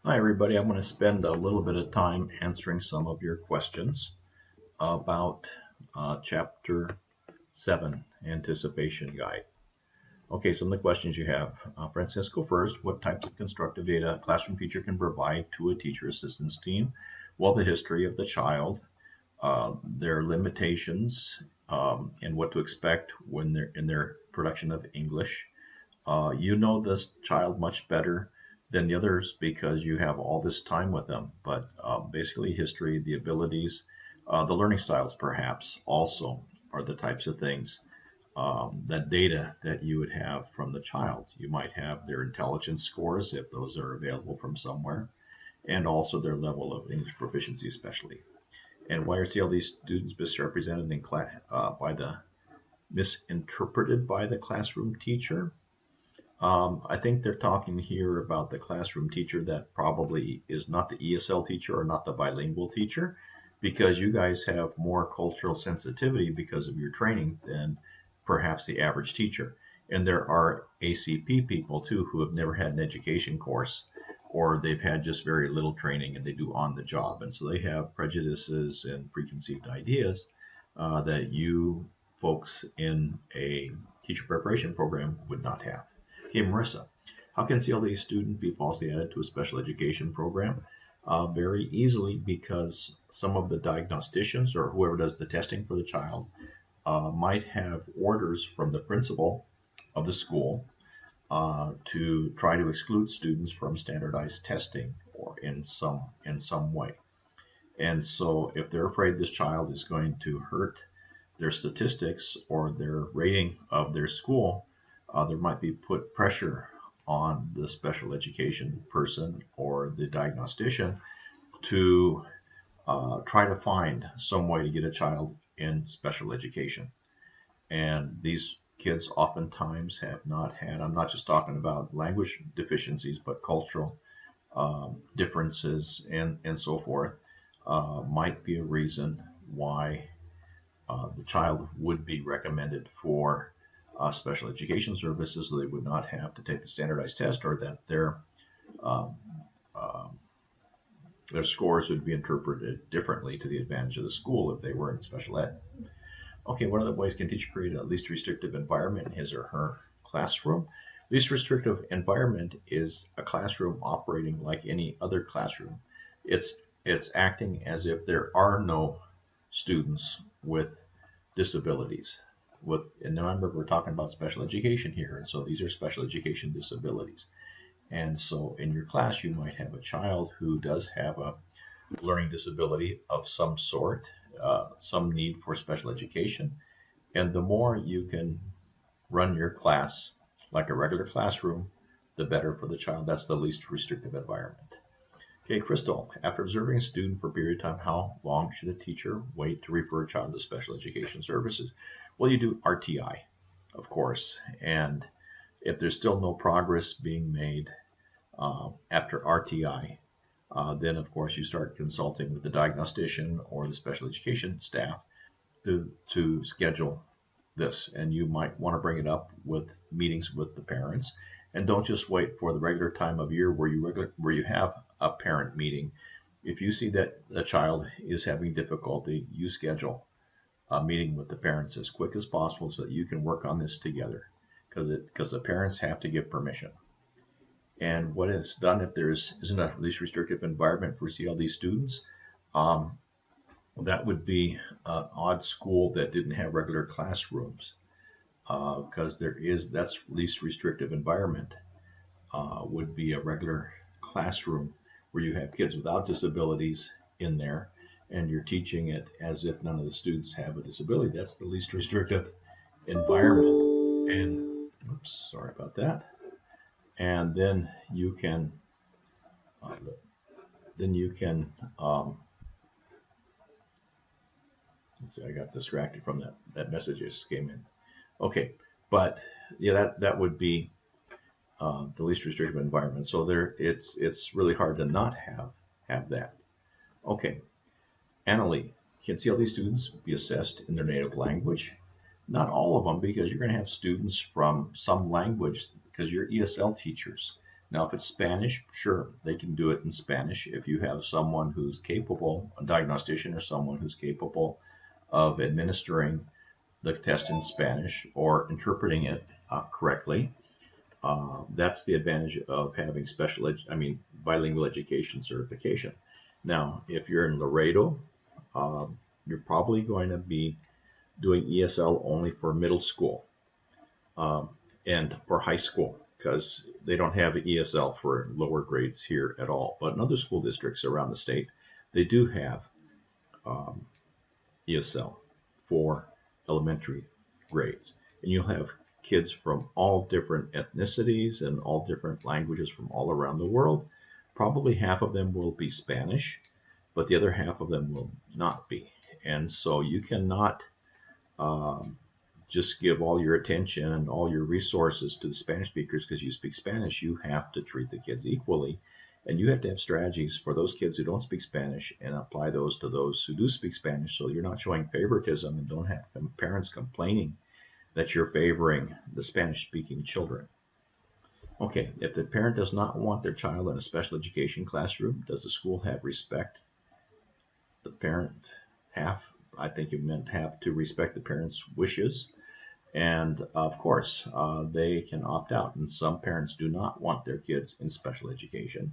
Hi, everybody. I'm going to spend a little bit of time answering some of your questions about Chapter 7, Anticipation Guide. Okay, some of the questions you have. Francisco, first, what types of constructive data a classroom teacher can provide to a teacher assistance team? Well, the history of the child, their limitations, and what to expect when they're in their production of English. You know this child much better than the others because you have all this time with them. But basically, history, the abilities, the learning styles, perhaps, also are the types of things that data that you would have from the child. You might have their intelligence scores if those are available from somewhere, and also their level of English proficiency, especially. And why are CLD students misrepresented in class by the misinterpreted by the classroom teacher? I think they're talking here about the classroom teacher that probably is not the ESL teacher or not the bilingual teacher, because you guys have more cultural sensitivity because of your training than perhaps the average teacher. And there are ACP people too who have never had an education course, or they've had just very little training and they do on the job. And so they have prejudices and preconceived ideas that you folks in a teacher preparation program would not have. Okay, Marissa, how can CLD student be falsely added to a special education program? Very easily, because some of the diagnosticians or whoever does the testing for the child might have orders from the principal of the school to try to exclude students from standardized testing or in some way. And so if they're afraid this child is going to hurt their statistics or their rating of their school, there might be put pressure on the special education person or the diagnostician to try to find some way to get a child in special education. And these kids oftentimes have not had, I'm not just talking about language deficiencies, but cultural differences and so forth, might be a reason why the child would be recommended for special education services, so they would not have to take the standardized test, or that um, uh, their scores would be interpreted differently to the advantage of the school if they were in special ed. Okay, what other ways can teacher create a least restrictive environment in his or her classroom? Least restrictive environment is a classroom operating like any other classroom. It's it's acting as if there are no students with disabilities. And remember, we're talking about special education here, and so these are special education disabilities. And so in your class, you might have a child who does have a learning disability of some sort, some need for special education. And the more you can run your class like a regular classroom, the better for the child. That's the least restrictive environment. Okay, Crystal, after observing a student for a period of time, how long should a teacher wait to refer a child to special education services? Well, you do RTI, of course, and if there's still no progress being made after RTI, then of course you start consulting with the diagnostician or the special education staff to schedule this, and you might want to bring it up with meetings with the parents, and don't just wait for the regular time of year where you have a parent meeting. If you see that the child is having difficulty, you schedule a meeting with the parents as quick as possible so that you can work on this together, because the parents have to give permission. And what is done if there isn't a least restrictive environment for CLD students, um, that would be an odd school that didn't have regular classrooms, because that's least restrictive environment, would be a regular classroom where you have kids without disabilities in there, and you're teaching it as if none of the students have a disability. That's the least restrictive environment. And oops, sorry about that. And then you can uh, then you can let's see, I got distracted from that message that just came in. Okay, but yeah, that would be the least restrictive environment. So it's really hard to not have that. Okay, Annalie, can CLD students be assessed in their native language? Not all of them, because you're going to have students from some language, because you're ESL teachers. Now, if it's Spanish, sure, they can do it in Spanish. If you have someone who's capable, a diagnostician or someone who's capable of administering the test in Spanish or interpreting it correctly, that's the advantage of having bilingual education certification. Now, if you're in Laredo, you're probably going to be doing ESL only for middle school and or high school, because they don't have ESL for lower grades here at all. But in other school districts around the state, they do have ESL for elementary grades. And you'll have kids from all different ethnicities and all different languages from all around the world. Probably half of them will be Spanish, but the other half of them will not be. And so you cannot just give all your attention and all your resources to the Spanish speakers because you speak Spanish. You have to treat the kids equally, and you have to have strategies for those kids who don't speak Spanish and apply those to those who do speak Spanish, so you're not showing favoritism and don't have parents complaining that you're favoring the Spanish-speaking children. Okay, if the parent does not want their child in a special education classroom, does the school have respect? The parent I think you meant have to respect the parent's wishes. And of course, they can opt out. And some parents do not want their kids in special education.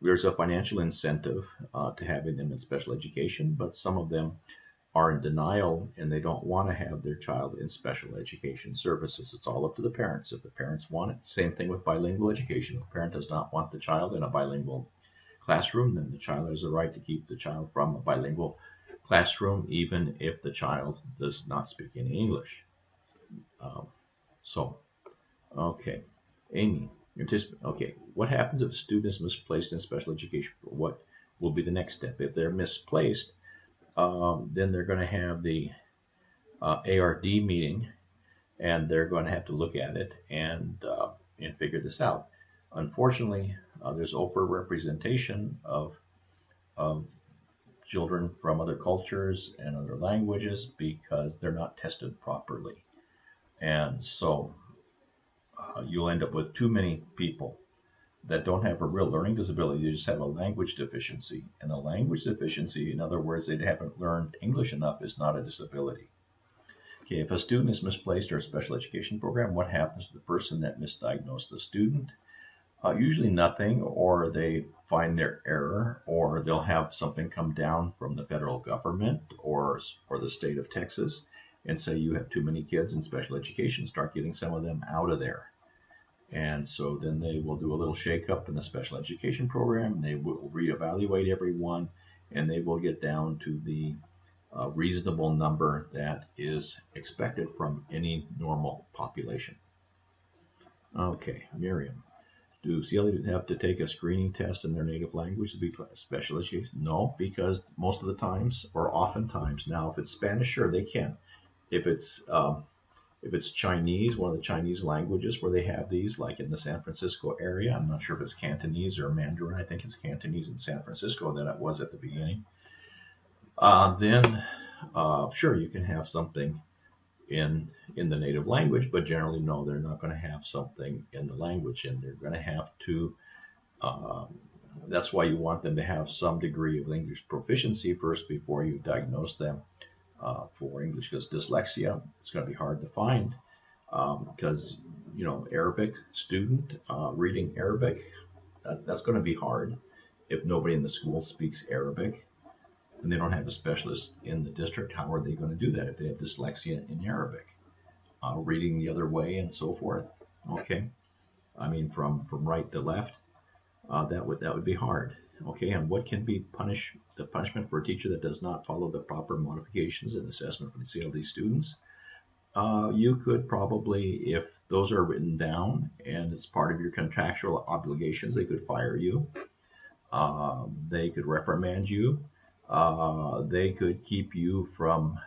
There's a financial incentive to having them in special education, but some of them are in denial and they don't want to have their child in special education services. It's all up to the parents. If the parents want it, same thing with bilingual education. If the parent does not want the child in a bilingual classroom, then the child has the right to keep the child from a bilingual classroom, even if the child does not speak any English. Okay, Amy, okay, what happens if a student is misplaced in special education? What will be the next step? If they're misplaced, then they're going to have the ARD meeting, and they're going to have to look at it and figure this out. Unfortunately, there's overrepresentation of children from other cultures and other languages because they're not tested properly. And so you'll end up with too many people that don't have a real learning disability. They just have a language deficiency. And a language deficiency, in other words, they haven't learned English enough, is not a disability. Okay, if a student is misplaced or a special education program, what happens to the person that misdiagnosed the student? Usually nothing, or they find their error, or they'll have something come down from the federal government or the state of Texas and say you have too many kids in special education, start getting some of them out of there. And so then they will do a little shake-up in the special education program. They will reevaluate everyone, and they will get down to the reasonable number that is expected from any normal population. Okay, Miriam. Do CLE have to take a screening test in their native language to be special education? No, because most of the times, or oftentimes, now if it's Spanish, sure, they can. If it's Chinese, one of the Chinese languages where they have these, like in the San Francisco area, I'm not sure if it's Cantonese or Mandarin. I think it's Cantonese in San Francisco than it was at the beginning. Then sure, you can have something in the native language, but generally, no, they're not going to have something in the language, and they're going to have to, that's why you want them to have some degree of English proficiency first before you diagnose them for English, because dyslexia, it's going to be hard to find, because, you know, Arabic student, reading Arabic, that's going to be hard if nobody in the school speaks Arabic. And they don't have a specialist in the district. How are they going to do that if they have dyslexia in Arabic? Reading the other way and so forth. Okay, I mean from right to left, that would be hard. Okay, and what can be the punishment for a teacher that does not follow the proper modifications and assessment for the CLD students? You could probably, if those are written down and it's part of your contractual obligations, they could fire you. They could reprimand you. They could keep you from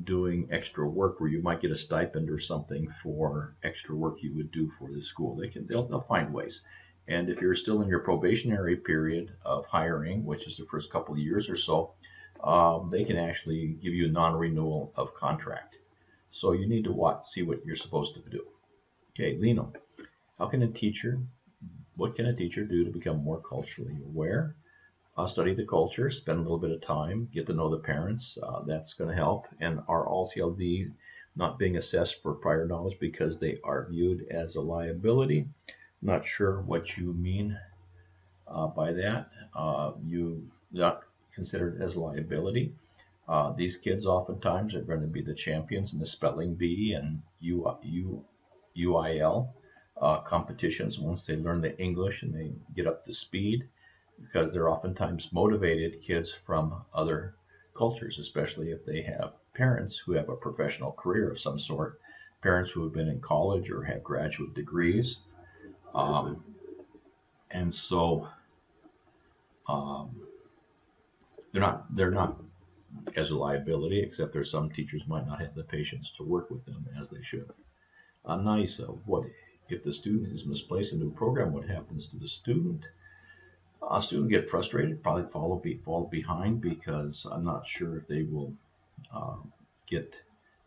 doing extra work where you might get a stipend or something for extra work you would do for the school. They'll find ways. And if you're still in your probationary period of hiring, which is the first couple of years or so, they can actually give you a non-renewal of contract. So you need to see what you're supposed to do. Okay, Lino, What can a teacher do to become more culturally aware? Study the culture, spend a little bit of time, get to know the parents. That's going to help. And are all CLD not being assessed for prior knowledge because they are viewed as a liability? Not sure what you mean by that. You not considered as a liability. These kids oftentimes are going to be the champions in the spelling bee and UIL competitions once they learn the English and they get up to speed, because they're oftentimes motivated kids from other cultures, especially if they have parents who have a professional career of some sort, parents who have been in college or have graduate degrees. And so they're not as a liability, except there's some teachers might not have the patience to work with them as they should. Nice. What if the student is misplaced into a program? What happens to the student? A student get frustrated, probably fall behind, because I'm not sure if they will get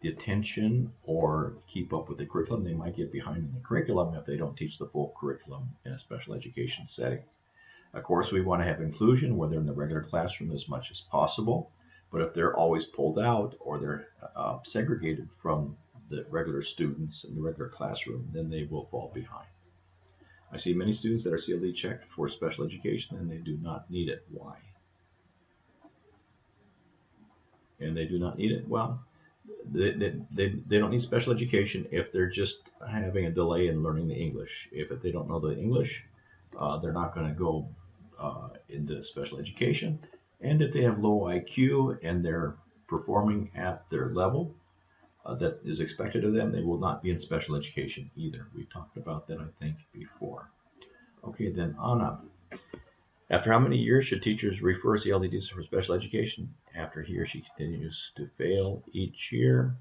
the attention or keep up with the curriculum. They might get behind in the curriculum if they don't teach the full curriculum in a special education setting. Of course, we want to have inclusion where they're in the regular classroom as much as possible, but if they're always pulled out or they're segregated from the regular students in the regular classroom, then they will fall behind. I see many students that are CLD checked for special education and they do not need it. Why? And they do not need it? Well, they don't need special education if they're just having a delay in learning the English. If they don't know the English, they're not going to go into special education. And if they have low IQ and they're performing at their level that is expected of them, they will not be in special education either. We talked about that, I think, before. Okay, then Anna. After how many years should teachers refer CLD for special education? After he or she continues to fail each year.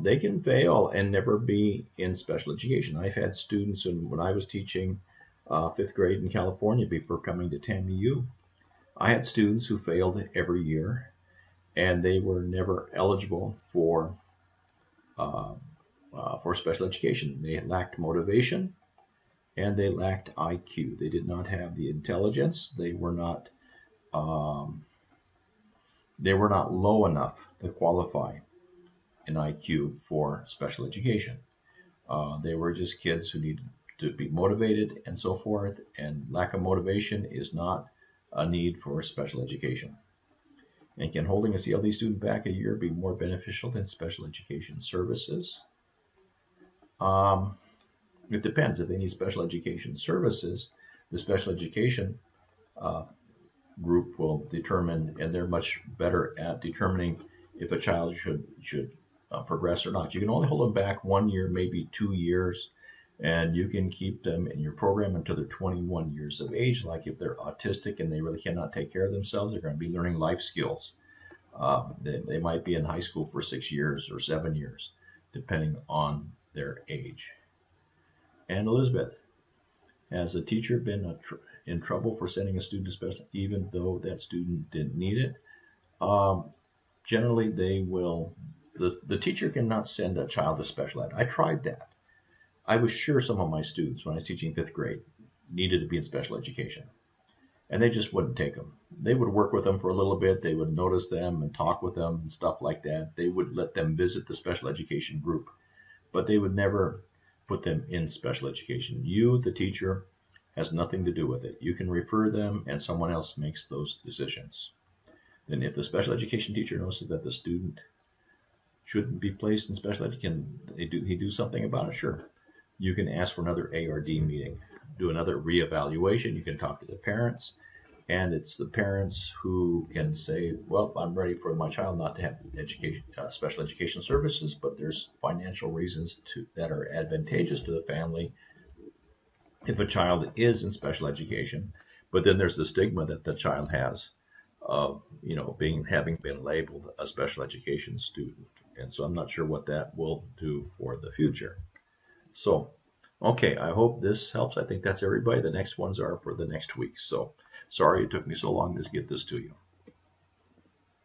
They can fail and never be in special education. I've had students, and when I was teaching 5th grade in California before coming to TAMU, I had students who failed every year, and they were never eligible for special education. They lacked motivation, and they lacked IQ. They did not have the intelligence. They were not low enough to qualify in IQ for special education. They were just kids who needed to be motivated and so forth, and lack of motivation is not a need for special education. And can holding a CLD student back a year be more beneficial than special education services? It depends. If they need special education services, the special education group will determine, and they're much better at determining if a child should progress or not. You can only hold them back 1 year, maybe 2 years, and you can keep them in your program until they're 21 years of age. Like if they're autistic and they really cannot take care of themselves, they're going to be learning life skills. They might be in high school for 6 years or 7 years, depending on their age. And Elizabeth, has a teacher been in trouble for sending a student to special, even though that student didn't need it? Generally, they will. The teacher cannot send a child to special ed. I tried that. I was sure some of my students, when I was teaching 5th grade, needed to be in special education, and they just wouldn't take them. They would work with them for a little bit. They would notice them and talk with them and stuff like that. They would let them visit the special education group, but they would never put them in special education. You, the teacher, has nothing to do with it. You can refer them and someone else makes those decisions. Then if the special education teacher notices that the student shouldn't be placed in special ed, can he do something about it? Sure. You can ask for another ARD meeting, do another reevaluation. You can talk to the parents, and it's the parents who can say, well, I'm ready for my child not to have special education services, but there's financial reasons that are advantageous to the family if a child is in special education. But then there's the stigma that the child has of, having been labeled a special education student. And so I'm not sure what that will do for the future. So, okay, I hope this helps. I think that's everybody. The next ones are for the next week. So sorry it took me so long to get this to you.